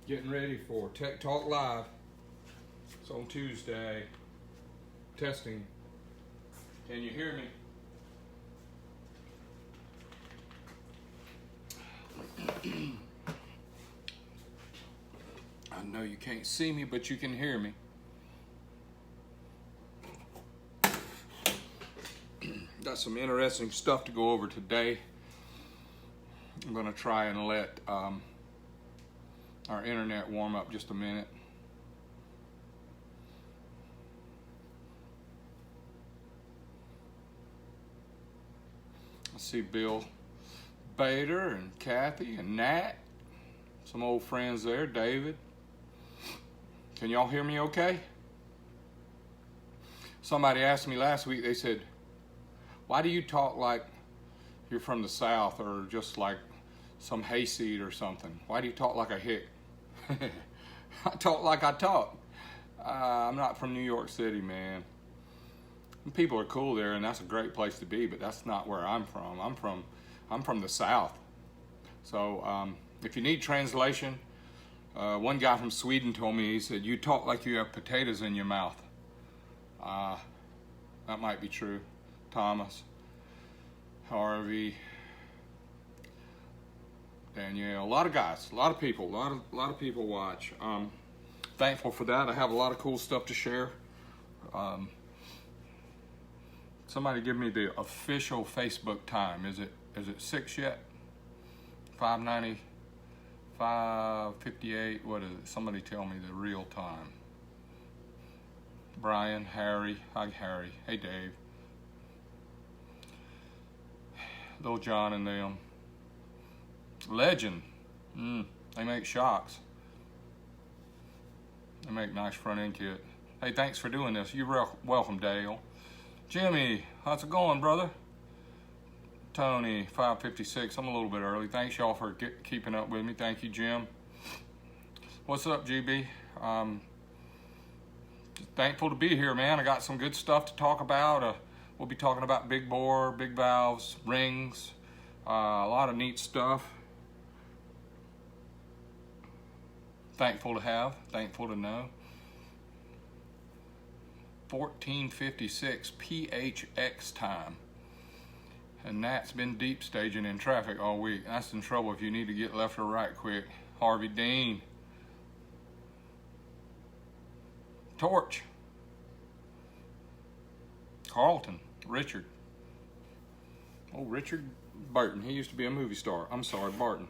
Getting ready for Tech Talk Live. It's on Tuesday. Testing. Can you hear me? I know you can't see me, but you can hear me. Got some interesting stuff to go over today. I'm going to try and let our internet warm up just a minute. I see Bill Bader and Kathy and Nat, some old friends there, David. Can y'all hear me okay? Somebody asked me last week, they said, why do you talk like you're from the South or just like some hayseed or something? Why do you talk like a hick? I talk like I talk. I'm not from New York City, man. People are cool there, and that's a great place to be, but that's not where I'm from. I'm from the South. So if you need translation, one guy from Sweden told me, he said, you talk like you have potatoes in your mouth. That might be true. Thomas, Harvey, Danielle, a lot of guys, a lot of people, a lot of people watch. Thankful for that. I have a lot of cool stuff to share. Somebody give me the official Facebook time. Is it 6 yet? 5:90, 5:58. What is it? Somebody tell me the real time. Brian, Harry, hi Harry. Hey Dave. Little John and them. Legend. They make shocks. They make nice front end kit. Hey, thanks for doing this. You're welcome, Dale. Jimmy, how's it going, brother? Tony, 5:56. I'm a little bit early. Thanks y'all for keeping up with me. Thank you, Jim. What's up, GB? Thankful to be here, man. I got some good stuff to talk about. We'll be talking about big bore, big valves, rings, a lot of neat stuff. Thankful to have, thankful to know. 14:56 PHX time. And that's been deep staging in traffic all week. That's in trouble if you need to get left or right quick. Harvey Dean. Torch. Carlton. Richard. Oh, Richard Burton. He used to be a movie star. I'm sorry, Barton.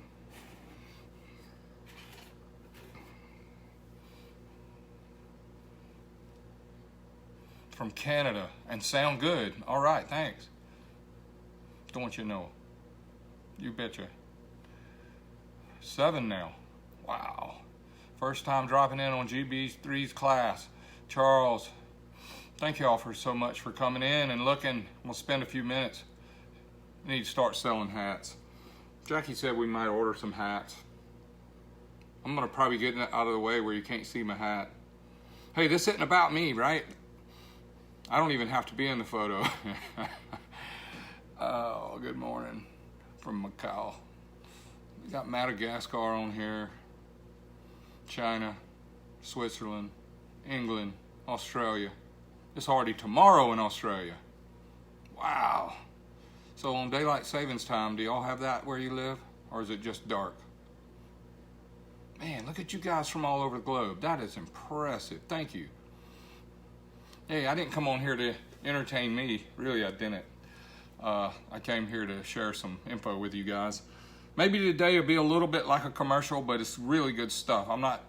From Canada. And sound good. All right, thanks. Don't you know? You betcha. 7 now. Wow. First time dropping in on GB3's class. Charles, thank you all for so much for coming in and looking. We'll spend a few minutes. We need to start selling hats. Jackie said we might order some hats. I'm going to probably get it out of the way where you can't see my hat. Hey, this isn't about me, right? I don't even have to be in the photo. Oh, good morning from Macau. We got Madagascar on here. China, Switzerland, England, Australia. It's already tomorrow in Australia. Wow. So on daylight savings time, do y'all have that where you live? Or is it just dark? Man, look at you guys from all over the globe. That is impressive. Thank you. Hey, I didn't come on here to entertain me. Really, I didn't. I came here to share some info with you guys. Maybe today will be a little bit like a commercial, but it's really good stuff. I'm not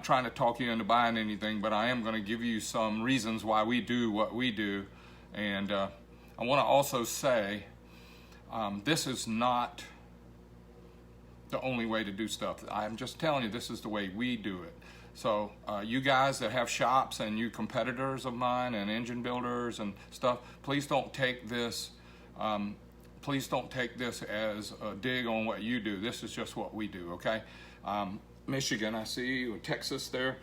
trying to talk you into buying anything, but I am going to give you some reasons why we do what we do. And I want to also say this is not the only way to do stuff. I'm just telling you, this is the way we do it. So you guys that have shops and you competitors of mine and engine builders and stuff, please don't take this as a dig on what you do. This is just what we do, okay? Michigan, I see you, Texas there.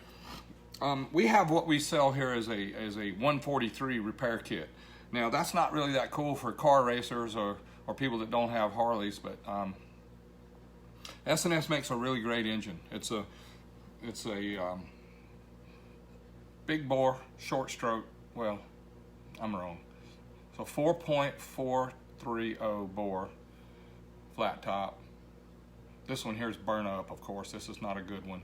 We have what we sell here as a 143 repair kit. Now, that's not really that cool for car racers or people that don't have Harleys, but S&S makes a really great engine. It's a It's a big bore, short stroke. Well, I'm wrong. So 4.430 bore, flat top. This one here is burn up, of course. This is not a good one.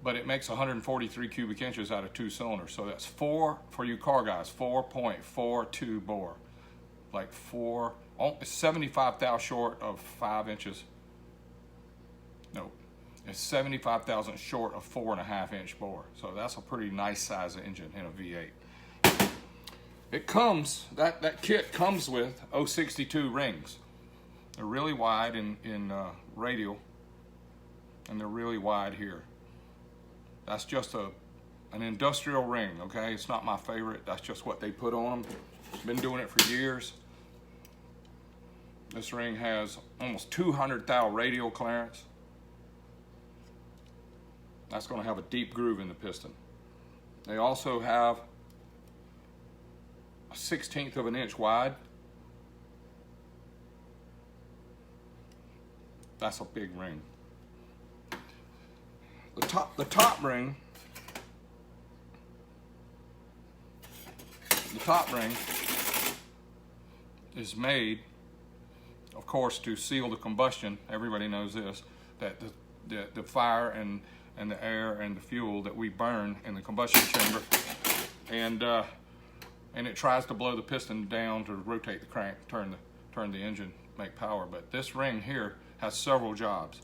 But it makes 143 cubic inches out of 2 cylinders. So that's for you car guys, 4.42 bore. Like 75 thou short of 5 inches. No, it's 75,000 short of 4.5 inch bore. So that's a pretty nice size engine in a V8. It comes, that kit comes with 062 rings. They're really wide in radial, and they're really wide here. That's just an industrial ring, okay? It's not my favorite. That's just what they put on them. Been doing it for years. This ring has almost 200 thou radial clearance. That's going to have a deep groove in the piston. They also have a 1/16 of an inch wide. That's a big ring. The top ring is made, of course, to seal the combustion. Everybody knows this, that the fire and the air and the fuel that we burn in the combustion chamber, and it tries to blow the piston down to rotate the crank, turn the engine, make power. But this ring here has several jobs.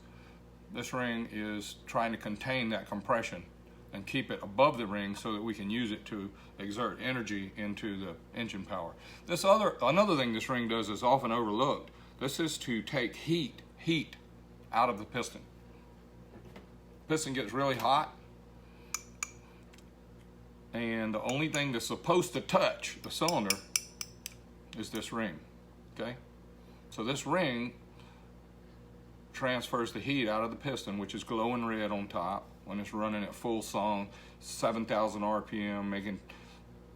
This ring is trying to contain that compression and keep it above the ring so that we can use it to exert energy into the engine power. Another thing this ring does is often overlooked. This is to take heat out of the piston. Piston gets really hot, and the only thing that's supposed to touch the cylinder is this ring, okay? So this ring transfers the heat out of the piston, which is glowing red on top when it's running at full song, 7,000 RPM, making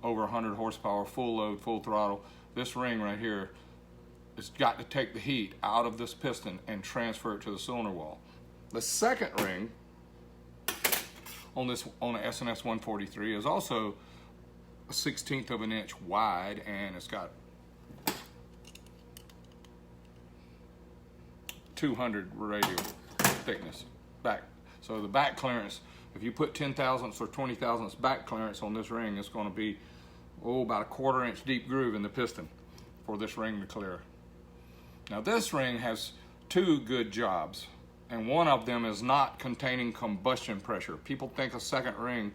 over 100 horsepower, full load, full throttle. This ring right here, it's got to take the heat out of this piston and transfer it to the cylinder wall. The second ring on the S&S 143 is also a 1/16 of an inch wide, and it's got 200 radial thickness back. So the back clearance, if you put 10 thousandths or 20 thousandths back clearance on this ring, it's going to be about a 1/4 inch deep groove in the piston for this ring to clear. Now this ring has 2 good jobs, and one of them is not containing combustion pressure. People think a second ring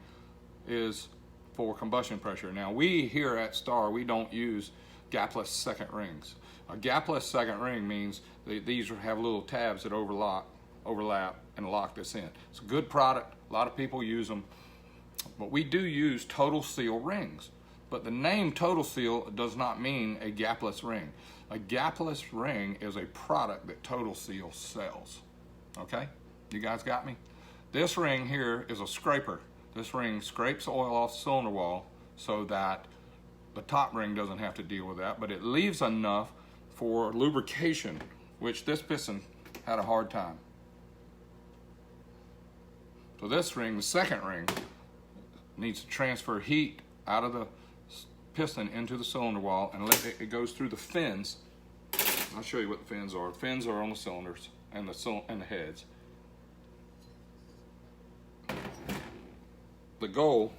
is for combustion pressure. Now we here at Star, we don't use gapless second rings. A gapless second ring means these have little tabs that overlap and lock this in. It's a good product. A lot of people use them, but we do use Total Seal rings. But the name Total Seal does not mean a gapless ring. A gapless ring is a product that Total Seal sells. Okay? You guys got me? This ring here is a scraper. This ring scrapes oil off the cylinder wall so that the top ring doesn't have to deal with that, but it leaves enough for lubrication, which this piston had a hard time. So this ring, the second ring, needs to transfer heat out of the piston into the cylinder wall, and it goes through the fins. I'll show you what the fins are. The fins are on the cylinders and the heads. The goal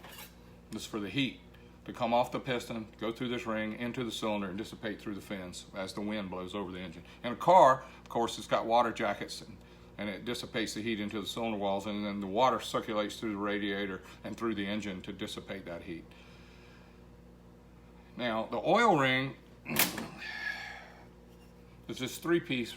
is for the heat to come off the piston, go through this ring, into the cylinder, and dissipate through the fins as the wind blows over the engine. In a car, of course, it's got water jackets, and it dissipates the heat into the cylinder walls, and then the water circulates through the radiator and through the engine to dissipate that heat. Now, the oil ring is this 3-piece.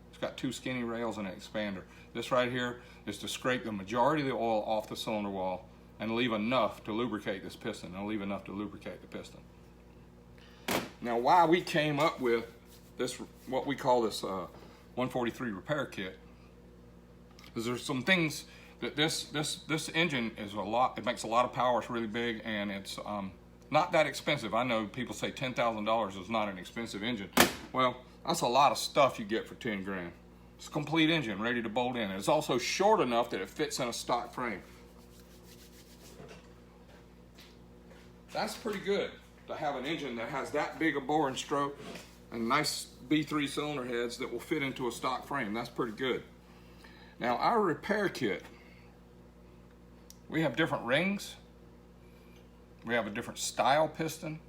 It's got 2 skinny rails and an expander. This right here is to scrape the majority of the oil off the cylinder wall and leave enough to lubricate this piston, and leave enough to lubricate the piston. Now, why we came up with this, what we call this 143 repair kit, is there's some things that this engine is a lot. It makes a lot of power. It's really big, and it's not that expensive. I know people say $10,000 is not an expensive engine. Well, that's a lot of stuff you get for 10 grand. It's a complete engine ready to bolt in. It's also short enough that it fits in a stock frame. That's pretty good to have an engine that has that big a bore and stroke and nice B3 cylinder heads that will fit into a stock frame. That's pretty good. Now our repair kit, we have different rings. We have a different style piston.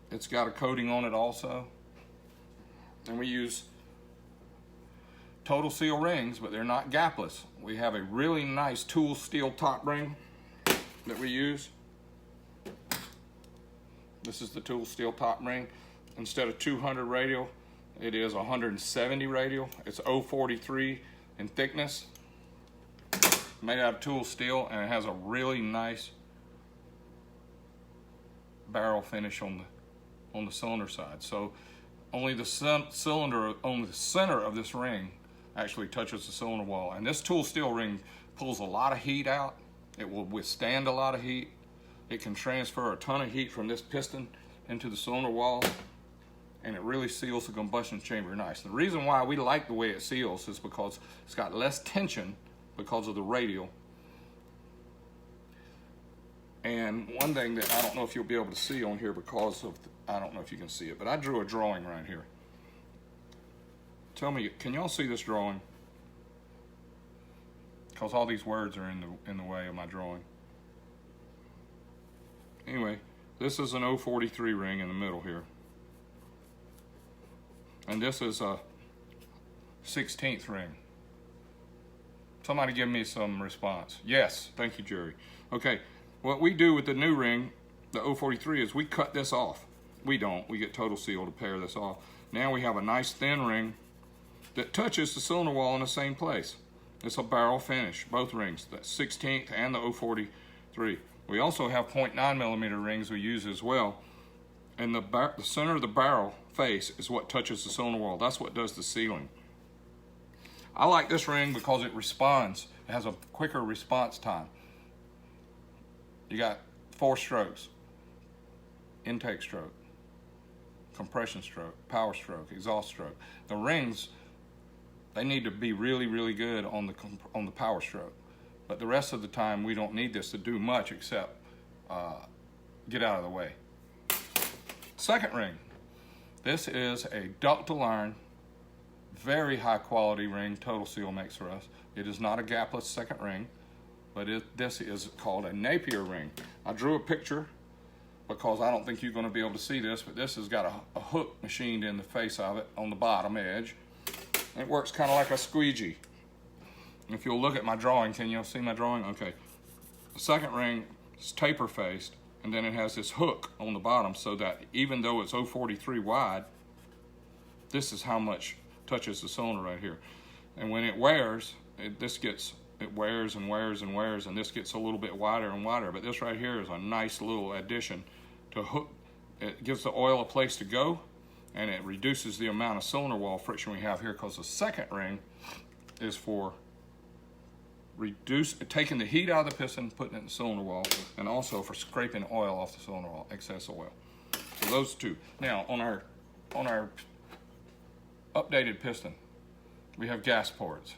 It's got a coating on it also. And we use total seal rings, but they're not gapless. We have a really nice tool steel top ring that we use. This is the tool steel top ring. Instead of 200 radial, it is 170 radial. It's 043 in thickness. Made out of tool steel, and it has a really nice barrel finish on the cylinder side. So only the cylinder on the center of this ring actually touches the cylinder wall. And this tool steel ring pulls a lot of heat out. It will withstand a lot of heat. It can transfer a ton of heat from this piston into the cylinder wall, and it really seals the combustion chamber nice. The reason why we like the way it seals is because it's got less tension because of the radial. And one thing that I don't know if you'll be able to see on here because of, I don't know if you can see it, but I drew a drawing right here. Tell me, can y'all see this drawing? Because all these words are in the way of my drawing. Anyway, this is an 043 ring in the middle here. And this is a 16th ring. Somebody give me some response. Yes, thank you, Jerry. Okay, what we do with the new ring, the 043, is we cut this off. We don't, we get Total Seal to pair this off. Now we have a nice thin ring that touches the cylinder wall in the same place. It's a barrel finish, both rings, the 16th and the 043. We also have 0.9 millimeter rings we use as well. And the center of the barrel face is what touches the cylinder wall. That's what does the sealing. I like this ring because it responds. It has a quicker response time. You got 4 strokes: intake stroke, compression stroke, power stroke, exhaust stroke. The rings, they need to be really, really good on the power stroke. But the rest of the time, we don't need this to do much except get out of the way. Second ring. This is a ductile iron, very high quality ring Total Seal makes for us. It is not a gapless second ring, but this is called a Napier ring. I drew a picture because I don't think you're going to be able to see this, but this has got a hook machined in the face of it on the bottom edge. It works kind of like a squeegee. If you'll look at my drawing, can you see my drawing? Okay. The second ring is taper faced, and then it has this hook on the bottom so that even though it's 043 wide, this is how much touches the cylinder right here. And when it wears, it wears and wears and wears, and this gets a little bit wider and wider. But this right here is a nice little addition to hook. It gives the oil a place to go, and it reduces the amount of cylinder wall friction we have here, because the second ring is for taking the heat out of the piston, putting it in the cylinder wall, and also for scraping oil off the cylinder wall, excess oil. So those two. Now on our updated piston, we have gas ports.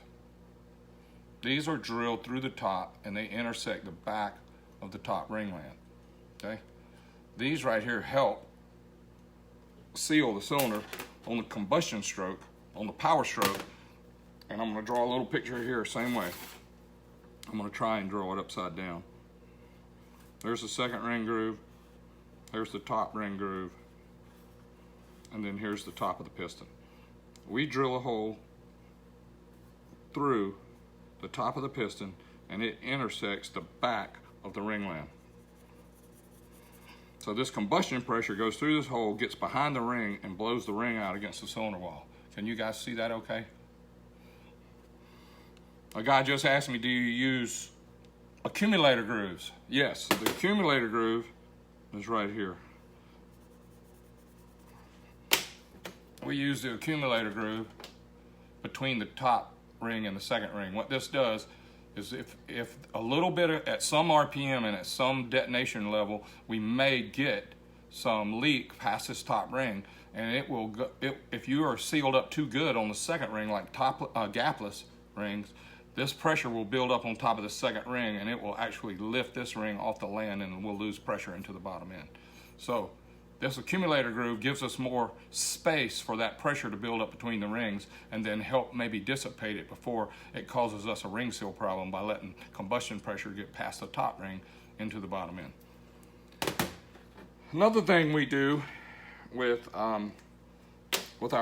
These are drilled through the top and they intersect the back of the top ringland. Okay? These right here help seal the cylinder on the combustion stroke, on the power stroke, and I'm going to draw a little picture here same way. I'm going to try and draw it upside down. There's the second ring groove, there's the top ring groove, and then here's the top of the piston. We drill a hole through the top of the piston and it intersects the back of the ringland. So this combustion pressure goes through this hole, gets behind the ring, and blows the ring out against the cylinder wall. Can you guys see that okay? A guy just asked me, do you use accumulator grooves? Yes, the accumulator groove is right here. We use the accumulator groove between the top ring and the second ring. What this does is if a little bit at some RPM and at some detonation level, we may get some leak past this top ring, and it will go, if you are sealed up too good on the second ring, like top gapless rings, this pressure will build up on top of the second ring, and it will actually lift this ring off the land, and we'll lose pressure into the bottom end. So this accumulator groove gives us more space for that pressure to build up between the rings, and then help maybe dissipate it before it causes us a ring seal problem by letting combustion pressure get past the top ring into the bottom end. Another thing we do with our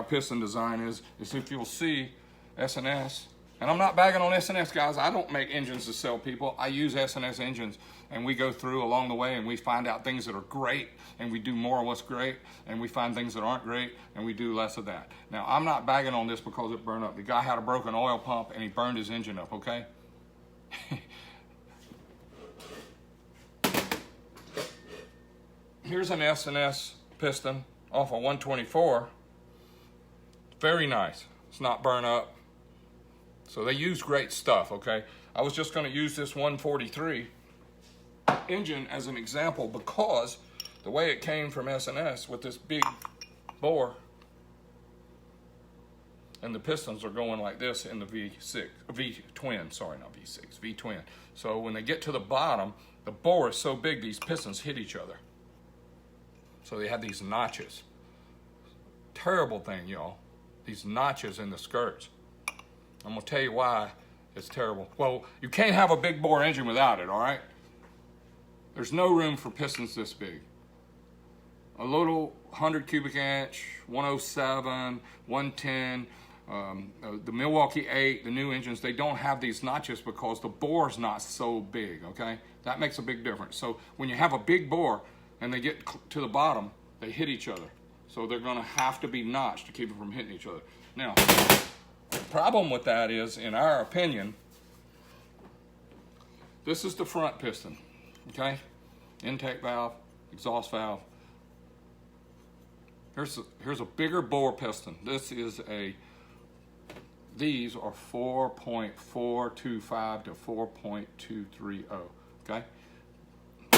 piston design is if you'll see S&S, and I'm not bagging on S&S, guys. I don't make engines to sell people. I use S&S engines, and we go through along the way, and we find out things that are great, and we do more of what's great, and we find things that aren't great, and we do less of that. Now, I'm not bagging on this because it burned up. The guy had a broken oil pump, and he burned his engine up, okay? Here's an S&S piston off a 124. Very nice. It's not burnt up. So they use great stuff, okay? I was just going to use this 143 engine as an example because the way it came from S&S with this big bore, and the pistons are going like this in the V-twin, sorry, not V6, V-twin. So when they get to the bottom, the bore is so big these pistons hit each other. So they have these notches. Terrible thing, y'all. These notches in the skirts. I'm gonna tell you why it's terrible. Well, you can't have a big bore engine without it, all right? There's no room for pistons this big. A little 100 cubic inch, 107, 110, the Milwaukee 8, the new engines, they don't have these notches because the bore's not so big, okay? That makes a big difference. So when you have a big bore and they get to the bottom, they hit each other. So they're gonna have to be notched to keep it from hitting each other. Now, the problem with that is, in our opinion, this is the front piston, okay? Intake valve, exhaust valve. Here's a bigger bore piston. These are 4.425 to 4.230, okay?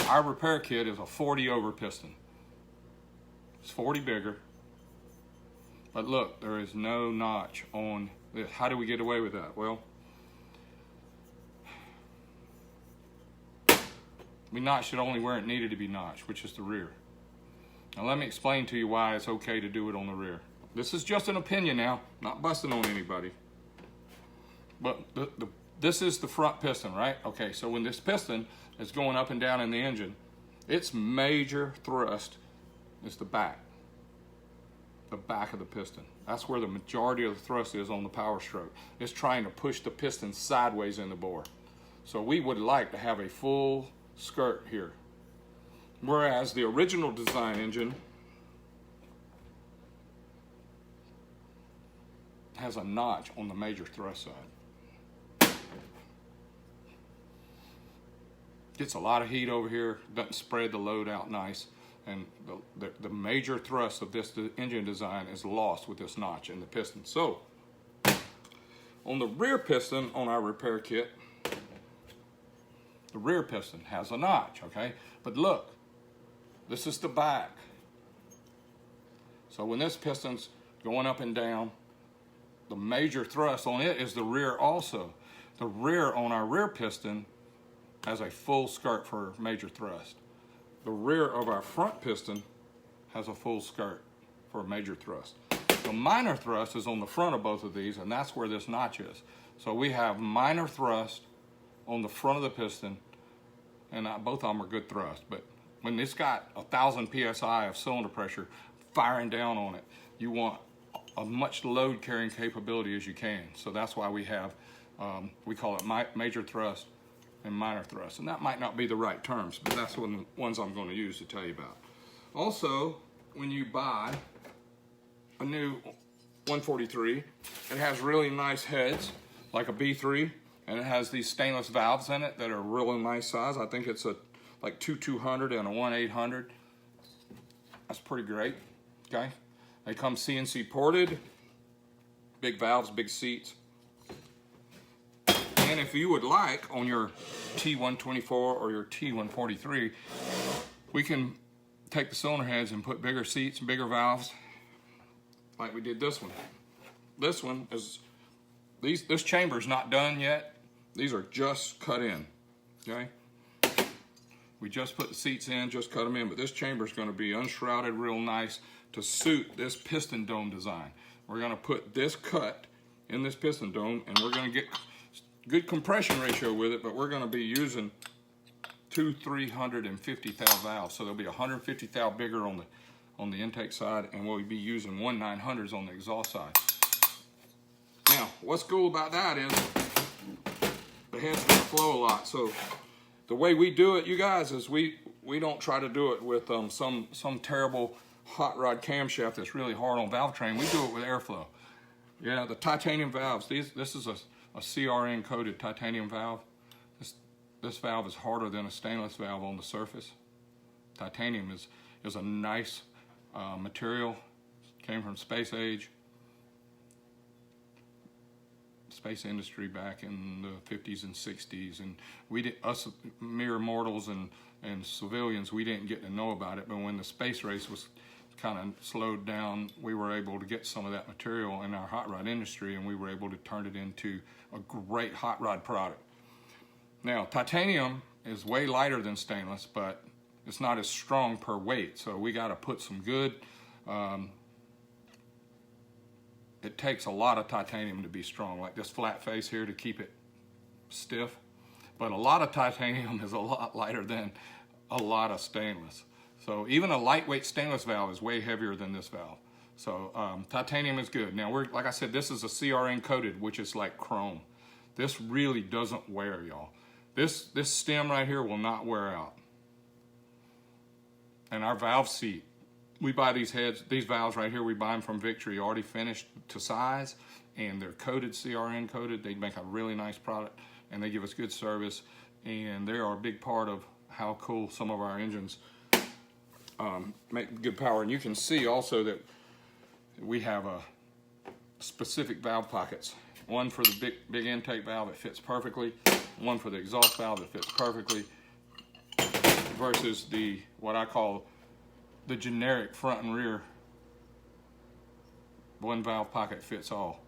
Our repair kit is a 40 over piston. It's 40 bigger. But look, there is no notch on this. How do we get away with that? Well, we notched it only where it needed to be notched, which is the rear. Now let me explain to you why it's okay to do it on the rear. This is just an opinion now, not busting on anybody. But this is the front piston, right? Okay, so when this piston is going up and down in the engine, its major thrust is the back of the piston. That's where the majority of the thrust is on the power stroke. It's trying to push the piston sideways in the bore. So we would like to have a full skirt here. Whereas the original design engine has a notch on the major thrust side. Gets a lot of heat over here, doesn't spread the load out nice, and the major thrust of this engine design is lost with this notch in the piston. So, on the rear piston on our repair kit, the rear piston has a notch, okay? But look, this is the back. So when this piston's going up and down, the major thrust on it is the rear also. The rear on our rear piston has a full skirt for major thrust. The rear of our front piston has a full skirt for major thrust. The minor thrust is on the front of both of these, and that's where this notch is. So we have minor thrust on the front of the piston, and both of them are good thrust. But when it's got 1,000 PSI of cylinder pressure firing down on it, you want a much load carrying capability as you can. So that's why we have, we call it major thrust and minor thrust. And that might not be the right terms, but that's the ones I'm going to use to tell you about. Also, when you buy a new 143, it has really nice heads, like a B3, and it has these stainless valves in it that are really nice size. I think it's like 200 and a 1/800. That's pretty great, okay? They come CNC ported, big valves, big seats. And if you would like, on your T124 or your T143, we can take the cylinder heads and put bigger seats and bigger valves, like we did this one. This one is, this chamber's not done yet. These are just cut in, okay? We just put the seats in, just cut them in, but this chamber's gonna be unshrouded real nice to suit this piston dome design. We're gonna put this cut in this piston dome, and we're gonna get good compression ratio with it, but we're gonna be using two 350 thou valves, so there'll be 150 thou bigger on the intake side, and we'll be using 1/900s on the exhaust side. Now, what's cool about that is the head's gonna flow a lot. So the way we do it, you guys, is we don't try to do it with some terrible hot rod camshaft that's really hard on valve train. We do it with airflow. Yeah, the titanium valves. This is a CRN coated titanium valve. This valve is harder than a stainless valve on the surface. Titanium is a nice material. Came from space industry back in the 50s and 60s, and us mere mortals and civilians, we didn't get to know about it, but when the space race was kind of slowed down, we were able to get some of that material in our hot rod industry, and we were able to turn it into a great hot rod product. Now, titanium is way lighter than stainless, but it's not as strong per weight, so we got to put some good, it takes a lot of titanium to be strong, like this flat face here to keep it stiff, but a lot of titanium is a lot lighter than a lot of stainless. So even a lightweight stainless valve is way heavier than this valve. So titanium is good. Now, like I said, this is a CRN coated, which is like chrome. This really doesn't wear, y'all. This stem right here will not wear out. And our valve seat, we buy these valves right here, we buy them from Victory, already finished to size, and they're coated, CRN coated. They make a really nice product, and they give us good service, and they are a big part of how cool some of our engines make good power. And you can see also that we have specific valve pockets. One for the big intake valve, it fits perfectly. One for the exhaust valve, it fits perfectly. Versus what I call the generic front and rear, one valve pocket fits all.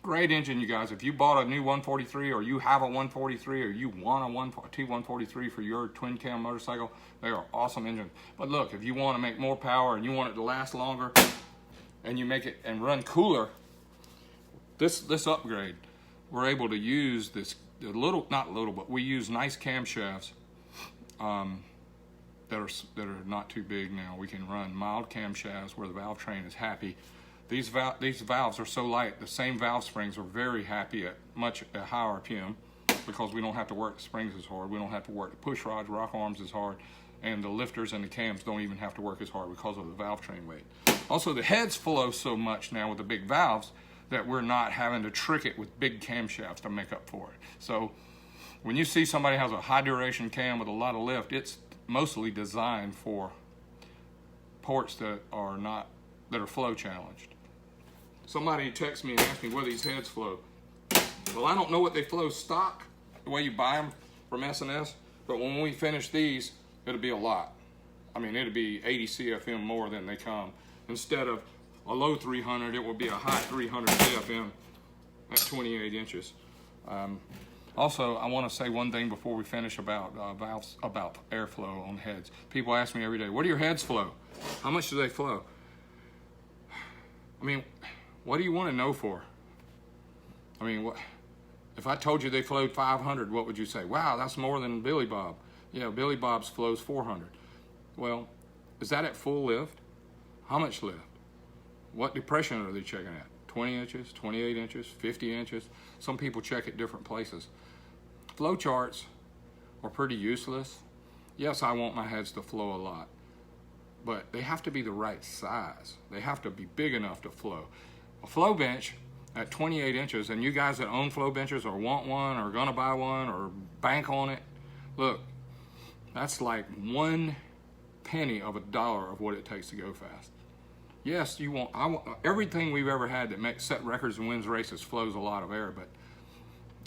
Great engine, you guys. If you bought a new 143, or you have a 143, or you want a T143 for your twin cam motorcycle, they are awesome engines. But look, if you want to make more power and you want it to last longer, and you make it and run cooler, this upgrade, we're able to use but we use nice camshafts that are not too big now. We can run mild camshafts where the valve train is happy. These valves are so light, the same valve springs are very happy at a high RPM, because we don't have to work the springs as hard. We don't have to work the push rods, rock arms as hard, and the lifters and the cams don't even have to work as hard because of the valve train weight. Also, the heads flow so much now with the big valves that we're not having to trick it with big camshafts to make up for it. So when you see somebody has a high duration cam with a lot of lift, it's mostly designed for ports that are flow challenged. Somebody texts me and asks me where these heads flow. Well, I don't know what they flow stock, the way you buy them from S&S, but when we finish these, it'll be a lot. I mean, it'll be 80 CFM more than they come. Instead of a low 300, it will be a high 300 CFM at 28 inches. Also, I want to say one thing before we finish about valves, about airflow on heads. People ask me every day, what do your heads flow? How much do they flow? I mean, what do you want to know for? I mean, if I told you they flowed 500, what would you say? Wow, that's more than Billy Bob. Yeah, Billy Bob's flows 400. Well, is that at full lift? How much lift? What depression are they checking at? 20 inches, 28 inches, 50 inches? Some people check at different places. Flow charts are pretty useless. Yes, I want my heads to flow a lot, but they have to be the right size. They have to be big enough to flow. A flow bench at 28 inches, and you guys that own flow benches or want one or gonna buy one or bank on it, look, that's like 1 penny of a dollar of what it takes to go fast. Yes, I want everything we've ever had that set records and wins races flows a lot of air, but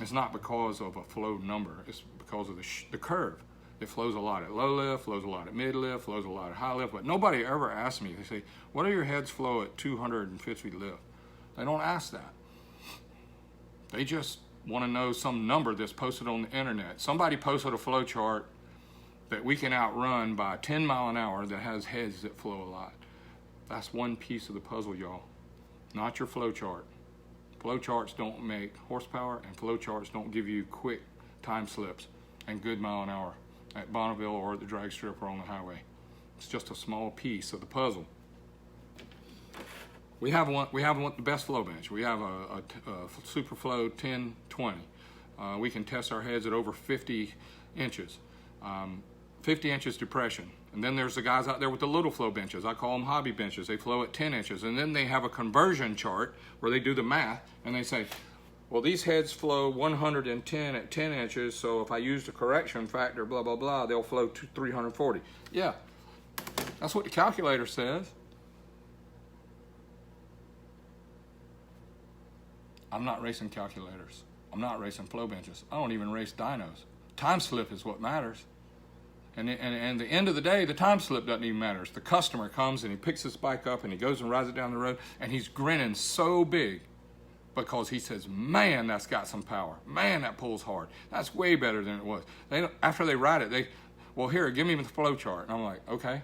it's not because of a flow number. It's because of the curve. It flows a lot at low lift, flows a lot at mid lift, flows a lot at high lift, but nobody ever asks me. They say, what do your heads flow at 250 lift? They don't ask that. They just want to know some number that's posted on the internet. Somebody posted a flow chart that we can outrun by 10 mile an hour that has heads that flow a lot. That's one piece of the puzzle, y'all. Not your flow chart. Flow charts don't make horsepower, and flow charts don't give you quick time slips and good mile an hour at Bonneville or at the drag strip or on the highway. It's just a small piece of the puzzle. We have the best flow bench. We have a Superflow 1020. We can test our heads at over 50 inches. 50 inches depression. And then there's the guys out there with the little flow benches. I call them hobby benches. They flow at 10 inches. And then they have a conversion chart where they do the math and they say, well, these heads flow 110 at 10 inches, so if I use the correction factor, blah, blah, blah, they'll flow to 340. Yeah, that's what the calculator says. I'm not racing calculators. I'm not racing flow benches. I don't even race dynos. Time slip is what matters. And the end of the day, the time slip doesn't even matter. It's the customer comes and he picks his bike up and he goes and rides it down the road and he's grinning so big because he says, man, that's got some power. Man, that pulls hard. That's way better than it was. After they ride it, well, here, give me the flow chart. And I'm like, okay.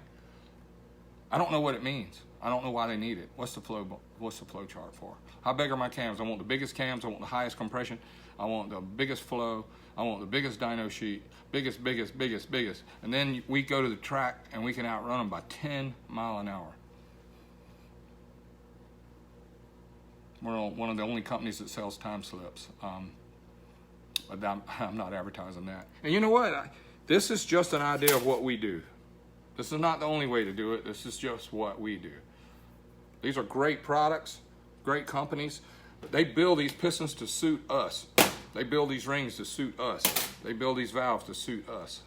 I don't know what it means. I don't know why they need it. What's the flow chart for? How big are my cams? I want the biggest cams. I want the highest compression. I want the biggest flow. I want the biggest dyno sheet. Biggest. And then we go to the track and we can outrun them by 10 mile an hour. We're one of the only companies that sells time slips. But I'm not advertising that. And you know what? This is just an idea of what we do. This is not the only way to do it. This is just what we do. These are great products, great companies, but they build these pistons to suit us. They build these rings to suit us. They build these valves to suit us.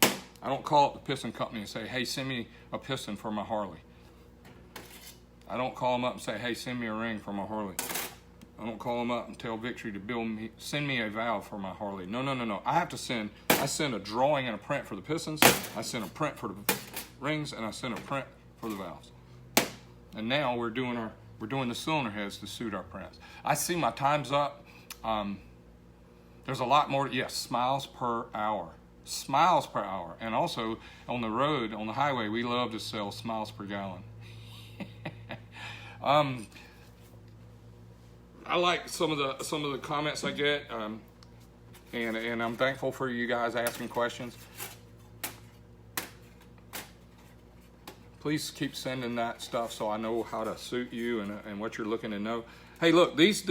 I don't call up the piston company and say, hey, send me a piston for my Harley. I don't call them up and say, hey, send me a ring for my Harley. I don't call them up and tell Victory to send me a valve for my Harley. No. I send a drawing and a print for the pistons. I send a print for the rings, and I send a print for the valves. And now we're doing the cylinder heads to suit our prints. I see my time's up. There's a lot more. Yes, miles per hour. Miles per hour. And also on the road, on the highway, we love to sell miles per gallon. I like some of the comments I get, and I'm thankful for you guys asking questions. Please keep sending that stuff so I know how to suit you and what you're looking to know. Hey, look, these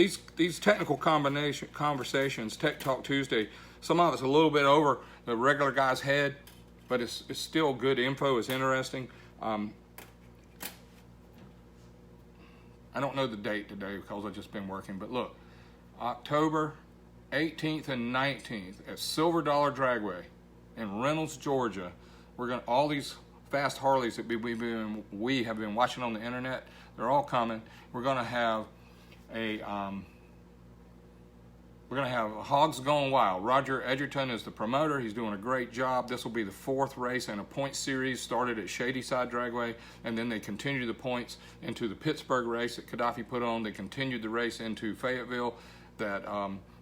technical conversations, Tech Talk Tuesday, some of it's a little bit over the regular guy's head, but it's still good info. It's interesting. I don't know the date today because I've just been working, but look, October 18th and 19th at Silver Dollar Dragway in Reynolds, Georgia. We're going all these fast Harleys that we have been watching on the internet. They're all coming. We're going to have Hogs Gone Wild. Roger Edgerton is the promoter. He's doing a great job. This will be the 4th race in a point series. Started at Shadyside Dragway, and then they continued the points into the Pittsburgh race that Gaddafi put on. They continued the race into Fayetteville that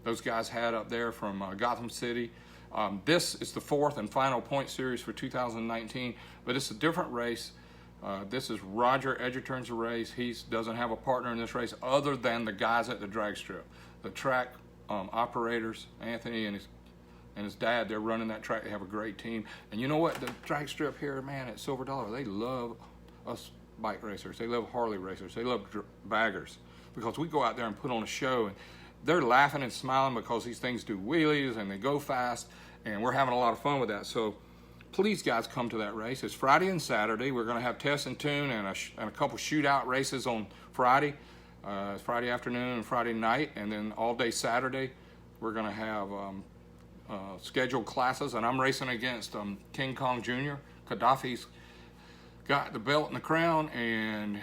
those guys had up there from Gotham City. This is the 4th and final point series for 2019, but it's a different race. This is Roger Edgerton's race. He doesn't have a partner in this race other than the guys at the drag strip. The track operators, Anthony and his dad, they're running that track. They have a great team. And you know what? The drag strip here, man, at Silver Dollar, they love us bike racers. They love Harley racers. They love baggers because we go out there and put on a show, and they're laughing and smiling because these things do wheelies and they go fast, and we're having a lot of fun with that. So please, guys, come to that race. It's Friday and Saturday. We're going to have test and tune and a couple shootout races on Friday. Friday afternoon and Friday night, and then all day Saturday we're going to have scheduled classes, and I'm racing against King Kong Jr. Gaddafi's got the belt and the crown, and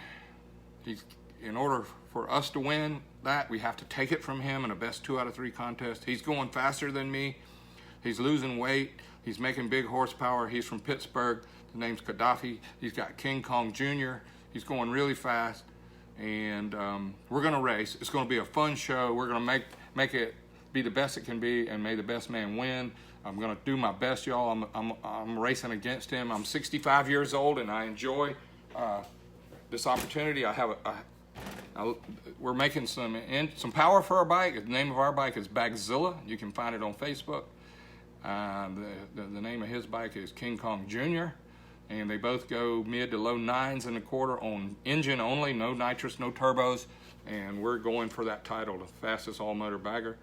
in order for us to win that, we have to take it from him in a best 2 out of 3 contest. He's going faster than me. He's losing weight. He's making big horsepower. He's from Pittsburgh. His name's Gaddafi. He's got King Kong Jr. He's going really fast. And we're going to race. It's going to be a fun show. We're going to make it be the best it can be, and may the best man win. I'm going to do my best, y'all. I'm racing against him. I'm 65 years old, and I enjoy this opportunity. We're making some power for our bike. The name of our bike is Bagzilla. You can find it on Facebook. The name of his bike is King Kong Jr. And they both go mid to low 9.25 on engine only, no nitrous, no turbos. And we're going for that title, the fastest all-motor bagger.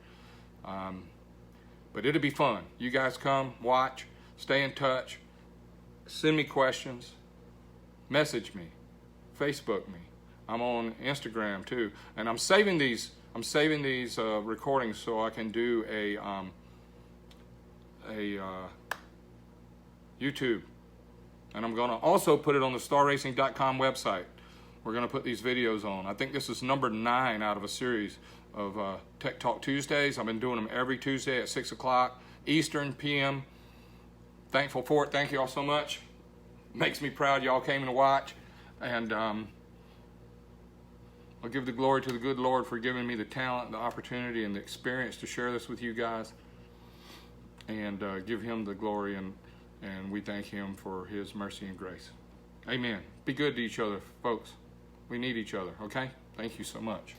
But it'll be fun. You guys come, watch, stay in touch, send me questions, message me, Facebook me. I'm on Instagram too, and I'm saving these recordings so I can do a YouTube, and I'm gonna also put it on the starracing.com website. We're gonna put these videos on. I think this is number 9 out of a series of Tech Talk Tuesdays. I've been doing them every Tuesday at 6 o'clock Eastern PM. Thankful for it. Thank you all so much. Makes me proud y'all came to watch, and I'll give the glory to the good Lord for giving me the talent, the opportunity, and the experience to share this with you guys, and give him the glory, and we thank him for his mercy and grace. Amen. Be good to each other, folks. We need each other, okay? Thank you so much.